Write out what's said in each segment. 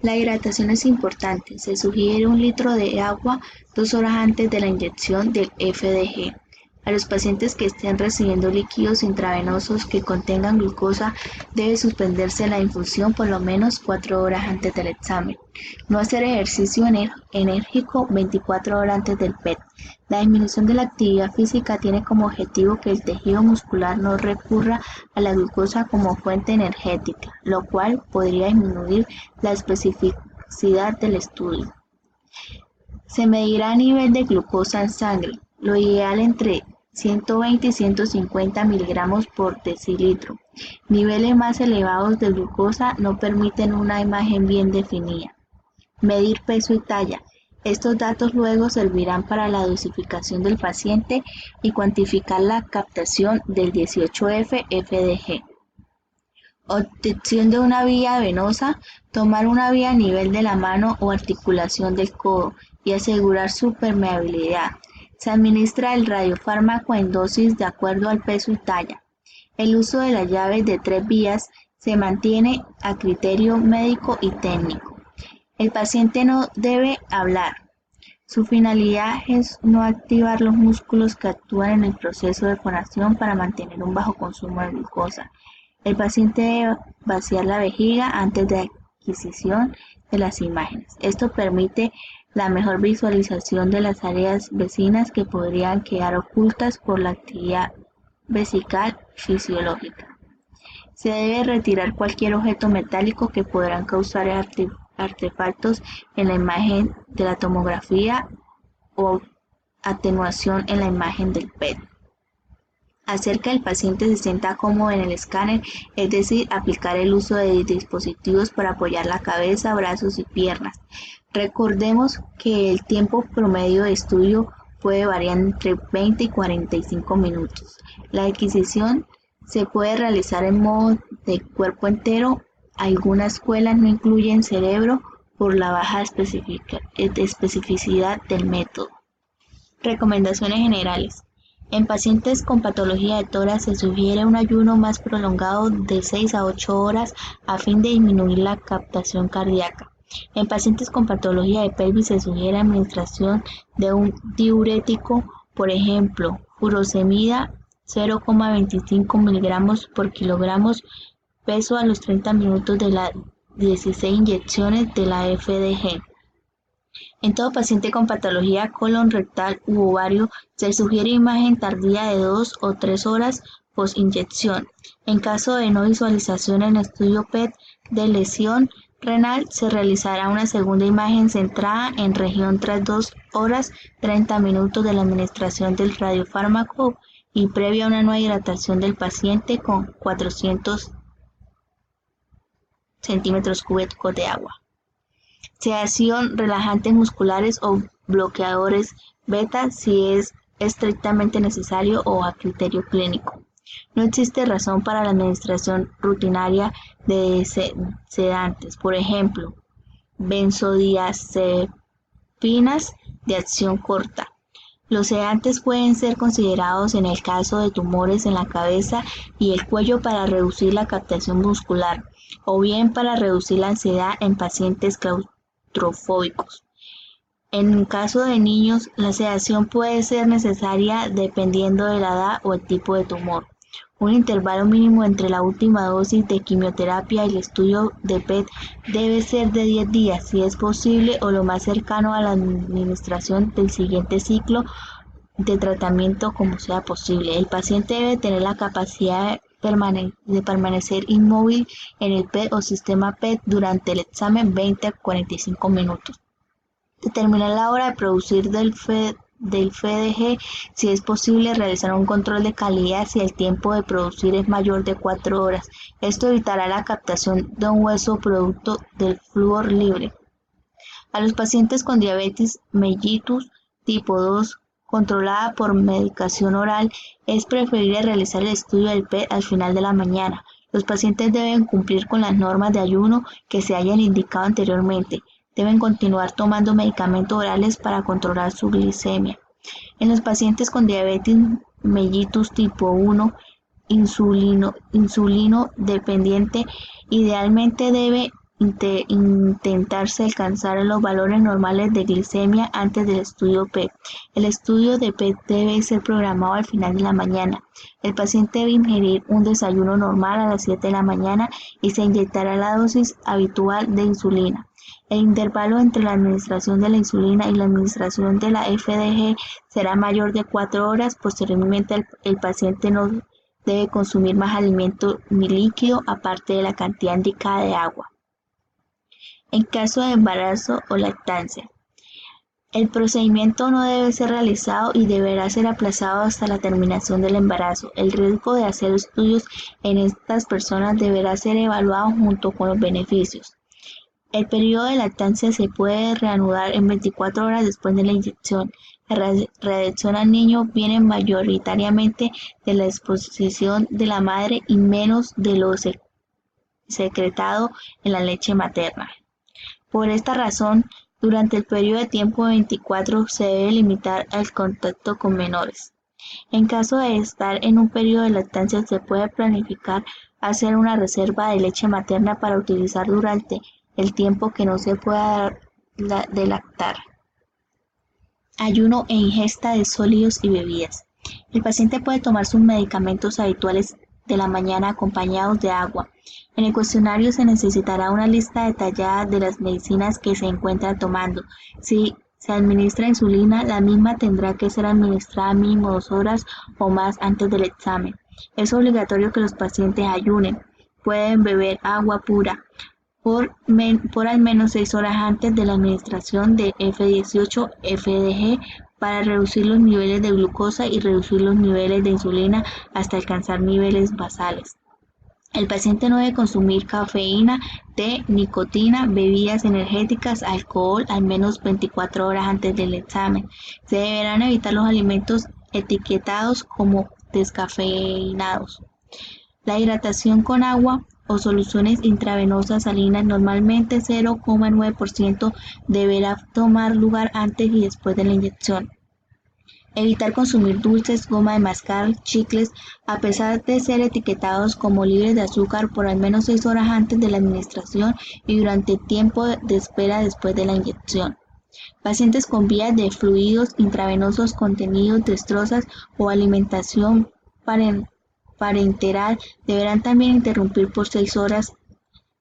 La hidratación es importante. Se sugiere 1 litro de agua 2 horas antes de la inyección del FDG. A los pacientes que estén recibiendo líquidos intravenosos que contengan glucosa debe suspenderse la infusión por lo menos 4 horas antes del examen. No hacer ejercicio enérgico 24 horas antes del PET. La disminución de la actividad física tiene como objetivo que el tejido muscular no recurra a la glucosa como fuente energética, lo cual podría disminuir la especificidad del estudio. Se medirá nivel de glucosa en sangre, lo ideal entre 120 y 150 miligramos por decilitro. Niveles más elevados de glucosa no permiten una imagen bien definida. Medir peso y talla. Estos datos luego servirán para la dosificación del paciente y cuantificar la captación del 18F-FDG. Obtención de una vía venosa, tomar una vía a nivel de la mano o articulación del codo y asegurar su permeabilidad. Se administra el radiofármaco en dosis de acuerdo al peso y talla. El uso de las llaves de 3 vías se mantiene a criterio médico y técnico. El paciente no debe hablar. Su finalidad es no activar los músculos que actúan en el proceso de fonación para mantener un bajo consumo de glucosa. El paciente debe vaciar la vejiga antes de la adquisición de las imágenes. Esto permite la mejor visualización de las áreas vecinas que podrían quedar ocultas por la actividad vesical fisiológica. Se debe retirar cualquier objeto metálico que podrán causar artefactos en la imagen de la tomografía o atenuación en la imagen del PET. Hacer que el paciente se sienta cómodo en el escáner, es decir, aplicar el uso de dispositivos para apoyar la cabeza, brazos y piernas. Recordemos que el tiempo promedio de estudio puede variar entre 20 y 45 minutos. La adquisición se puede realizar en modo de cuerpo entero. Algunas escuelas no incluyen cerebro por la baja especificidad del método. Recomendaciones generales. En pacientes con patología de tórax se sugiere un ayuno más prolongado de 6 a 8 horas a fin de disminuir la captación cardíaca. En pacientes con patología de pelvis se sugiere administración de un diurético, por ejemplo, furosemida 0,25 miligramos por kilogramos peso a los 30 minutos de las 16 inyecciones de la FDG. En todo paciente con patología colon rectal u ovario se sugiere imagen tardía de 2 o 3 horas post-inyección. En caso de no visualización en estudio PET de lesión renal, se realizará una segunda imagen centrada en región tras 2 horas 30 minutos de la administración del radiofármaco y previa a una nueva hidratación del paciente con 400 centímetros cúbicos de agua. Sedación, relajantes musculares o bloqueadores beta si es estrictamente necesario o a criterio clínico. No existe razón para la administración rutinaria de sedantes, por ejemplo, benzodiazepinas de acción corta. Los sedantes pueden ser considerados en el caso de tumores en la cabeza y el cuello para reducir la captación muscular, o bien para reducir la ansiedad en pacientes claustrofóbicos. En caso de niños, la sedación puede ser necesaria dependiendo de la edad o el tipo de tumor. Un intervalo mínimo entre la última dosis de quimioterapia y el estudio de PET debe ser de 10 días, si es posible, o lo más cercano a la administración del siguiente ciclo de tratamiento como sea posible. El paciente debe tener la capacidad de permanecer inmóvil en el PET o sistema PET durante el examen 20 a 45 minutos. Determinar la hora de producir del FDG, si es posible realizar un control de calidad si el tiempo de producir es mayor de 4 horas. Esto evitará la captación de un hueso producto del flúor libre. A los pacientes con diabetes mellitus tipo 2 controlada por medicación oral, es preferible realizar el estudio del PET al final de la mañana. Los pacientes deben cumplir con las normas de ayuno que se hayan indicado anteriormente. Deben continuar tomando medicamentos orales para controlar su glicemia. En los pacientes con diabetes mellitus tipo 1, insulino dependiente, idealmente debe intentarse alcanzar los valores normales de glicemia antes del estudio PET. El estudio de PET debe ser programado al final de la mañana. El paciente debe ingerir un desayuno normal a las 7 de la mañana y se inyectará la dosis habitual de insulina. El intervalo entre la administración de la insulina y la administración de la FDG será mayor de 4 horas. Posteriormente, el paciente no debe consumir más alimento ni líquido aparte de la cantidad indicada de agua. En caso de embarazo o lactancia, el procedimiento no debe ser realizado y deberá ser aplazado hasta la terminación del embarazo. El riesgo de hacer estudios en estas personas deberá ser evaluado junto con los beneficios. El periodo de lactancia se puede reanudar en 24 horas después de la inyección. La reacción al niño viene mayoritariamente de la exposición de la madre y menos de lo secretado en la leche materna. Por esta razón, durante el periodo de tiempo de 24 se debe limitar el contacto con menores. En caso de estar en un periodo de lactancia, se puede planificar hacer una reserva de leche materna para utilizar durante el tiempo que no se pueda de lactar. Ayuno e ingesta de sólidos y bebidas. El paciente puede tomar sus medicamentos habituales de la mañana acompañados de agua. En el cuestionario se necesitará una lista detallada de las medicinas que se encuentra tomando. Si se administra insulina, la misma tendrá que ser administrada mínimo 2 horas o más antes del examen. Es obligatorio que los pacientes ayunen. Pueden beber agua pura por al menos 6 horas antes de la administración de F18-FDG para reducir los niveles de glucosa y reducir los niveles de insulina hasta alcanzar niveles basales. El paciente no debe consumir cafeína, té, nicotina, bebidas energéticas, alcohol al menos 24 horas antes del examen. Se deberán evitar los alimentos etiquetados como descafeinados. La hidratación con agua o soluciones intravenosas salinas, normalmente 0,9%, deberá tomar lugar antes y después de la inyección. Evitar consumir dulces, goma de mascar, chicles, a pesar de ser etiquetados como libres de azúcar, por al menos 6 horas antes de la administración y durante el tiempo de espera después de la inyección. Pacientes con vías de fluidos intravenosos contenidos destrozas o alimentación parenteral deberán también interrumpir por 6 horas,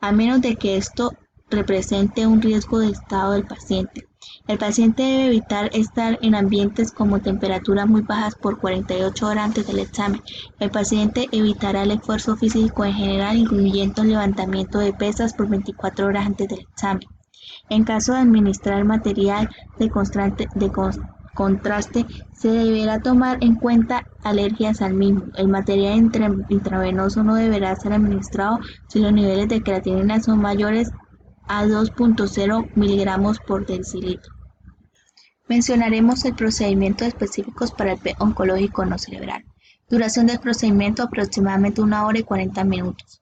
a menos de que esto represente un riesgo de estado del paciente. El paciente debe evitar estar en ambientes como temperaturas muy bajas por 48 horas antes del examen. El paciente evitará el esfuerzo físico en general, incluyendo el levantamiento de pesas por 24 horas antes del examen. En caso de administrar material de contraste, se deberá tomar en cuenta alergias al mismo. El material intravenoso no deberá ser administrado si los niveles de creatinina son mayores a 2.0 miligramos por decilitro. Mencionaremos el procedimiento específicos para el PET oncológico no cerebral. Duración del procedimiento aproximadamente 1 hora y 40 minutos.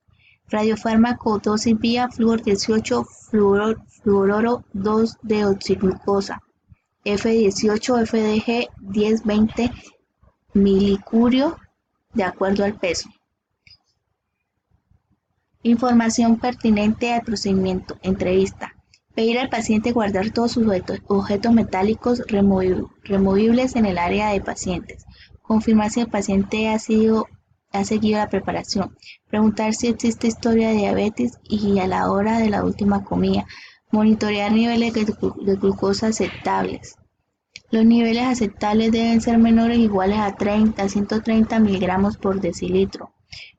Radiofármaco dosis vía flúor 18, fluoruro 2 deoxiglucosa, F18 FDG 10-20 milicurio de acuerdo al peso. Información pertinente al procedimiento. Entrevista. Pedir al paciente guardar todos sus objetos metálicos removibles en el área de pacientes. Confirmar si el paciente ha seguido la preparación. Preguntar si existe historia de diabetes y a la hora de la última comida. Monitorear niveles de glucosa aceptables. Los niveles aceptables deben ser menores o iguales a 130 miligramos por decilitro.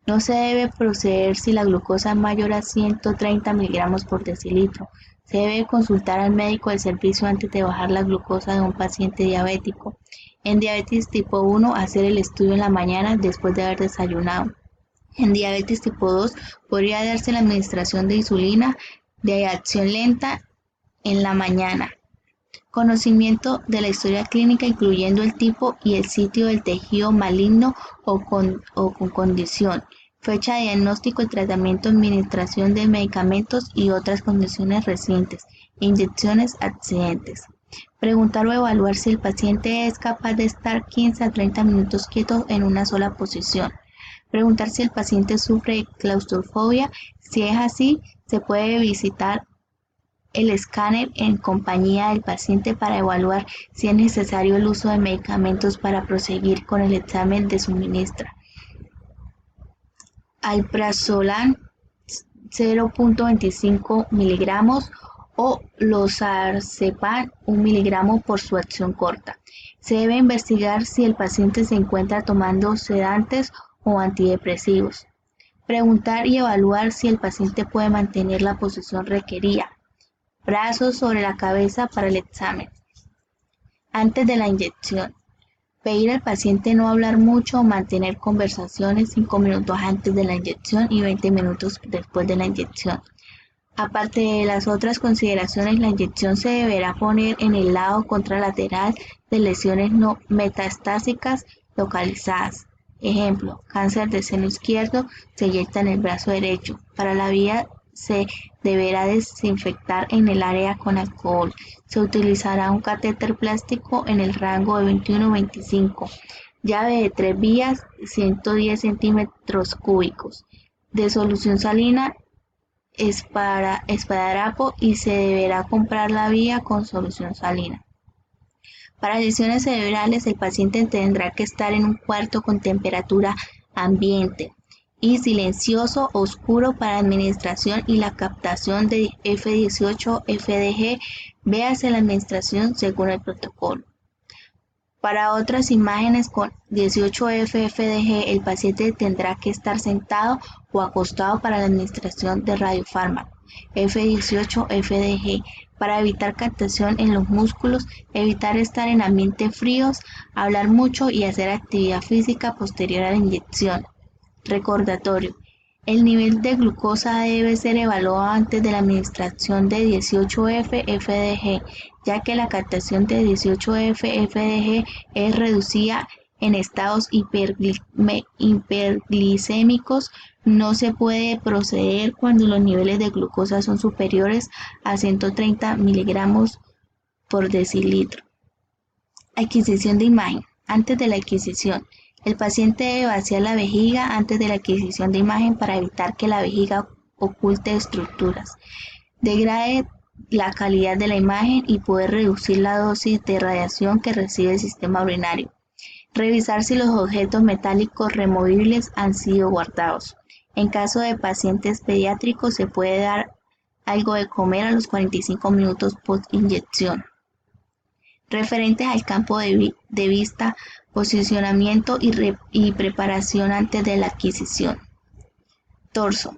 No se debe proceder si la glucosa es mayor a 130 miligramos por decilitro. Se debe consultar al médico del servicio antes de bajar la glucosa de un paciente diabético. En diabetes tipo 1, hacer el estudio en la mañana después de haber desayunado. En diabetes tipo 2, podría darse la administración de insulina de acción lenta en la mañana. Conocimiento de la historia clínica, incluyendo el tipo y el sitio del tejido maligno o con condición, fecha de diagnóstico y tratamiento, administración de medicamentos y otras condiciones recientes, inyecciones, accidentes. Preguntar o evaluar si el paciente es capaz de estar 15 a 30 minutos quieto en una sola posición. Preguntar si el paciente sufre de claustrofobia. Si es así, se puede visitar el escáner en compañía del paciente para evaluar si es necesario el uso de medicamentos para proseguir con el examen de suministro. Alprazolam 0.25 miligramos o losarcepan 1 miligramo por su acción corta. Se debe investigar si el paciente se encuentra tomando sedantes o antidepresivos. Preguntar y evaluar si el paciente puede mantener la posición requerida. Brazos sobre la cabeza para el examen. Antes de la inyección. Pedir al paciente no hablar mucho o mantener conversaciones 5 minutos antes de la inyección y 20 minutos después de la inyección. Aparte de las otras consideraciones, la inyección se deberá poner en el lado contralateral de lesiones no metastásicas localizadas. Ejemplo, cáncer de seno izquierdo se inyecta en el brazo derecho. Para la vía se deberá desinfectar en el área con alcohol. Se utilizará un catéter plástico en el rango de 21-25, llave de 3 vías, 110 centímetros cúbicos, de solución salina, esparadrapo y se deberá comprar la vía con solución salina. Para lesiones cerebrales, el paciente tendrá que estar en un cuarto con temperatura ambiente y silencioso, oscuro para administración y la captación de F18-FDG. Véase la administración según el protocolo. Para otras imágenes con 18F-FDG, el paciente tendrá que estar sentado o acostado para la administración de radiofármaco F18-FDG. Para evitar captación en los músculos, evitar estar en ambientes fríos, hablar mucho y hacer actividad física posterior a la inyección. Recordatorio: el nivel de glucosa debe ser evaluado antes de la administración de 18F-FDG, ya que la captación de 18F-FDG es reducida en estados hiperglicémicos. No se puede proceder cuando los niveles de glucosa son superiores a 130 miligramos por decilitro. Adquisición de imagen. Antes de la adquisición, el paciente debe vaciar la vejiga antes de la adquisición de imagen para evitar que la vejiga oculte estructuras, degrade la calidad de la imagen y poder reducir la dosis de radiación que recibe el sistema urinario. Revisar si los objetos metálicos removibles han sido guardados. En caso de pacientes pediátricos, se puede dar algo de comer a los 45 minutos post-inyección. Referentes al campo de vista, posicionamiento y preparación antes de la adquisición. Torso.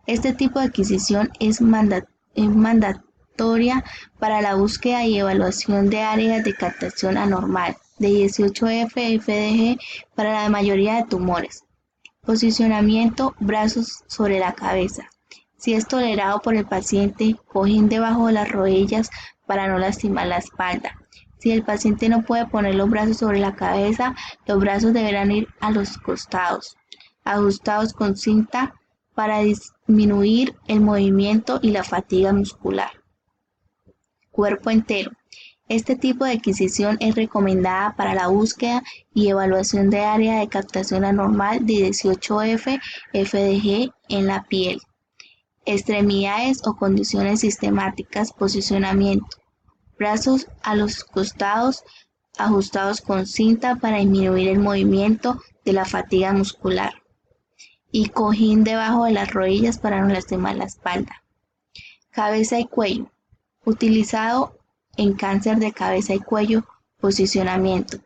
Este tipo de adquisición es mandatoria para la búsqueda y evaluación de áreas de captación anormal de 18F-FDG para la mayoría de tumores. Posicionamiento: brazos sobre la cabeza. Si es tolerado por el paciente, cojín debajo de las rodillas para no lastimar la espalda. Si el paciente no puede poner los brazos sobre la cabeza, los brazos deberán ir a los costados, ajustados con cinta para disminuir el movimiento y la fatiga muscular. Cuerpo entero. Este tipo de adquisición es recomendada para la búsqueda y evaluación de área de captación anormal de 18F-FDG en la piel. Extremidades o condiciones sistemáticas. Posicionamiento: brazos a los costados, ajustados con cinta para disminuir el movimiento de la fatiga muscular. Y cojín debajo de las rodillas para no lastimar la espalda. Cabeza y cuello. Utilizado en cáncer de cabeza y cuello. Posicionamiento: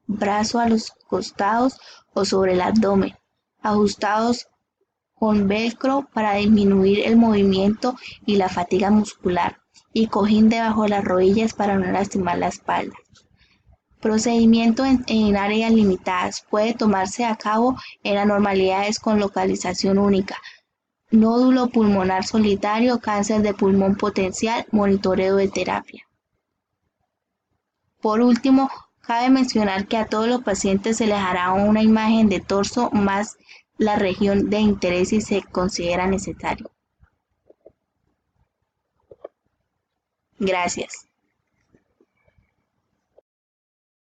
brazo a los costados o sobre el abdomen, ajustados con velcro para disminuir el movimiento y la fatiga muscular. Y cojín debajo de las rodillas para no lastimar la espalda. Procedimiento en áreas limitadas. Puede tomarse a cabo en anormalidades con localización única. Nódulo pulmonar solitario, cáncer de pulmón potencial, monitoreo de terapia. Por último, cabe mencionar que a todos los pacientes se les hará una imagen de torso más la región de interés si se considera necesario. Gracias.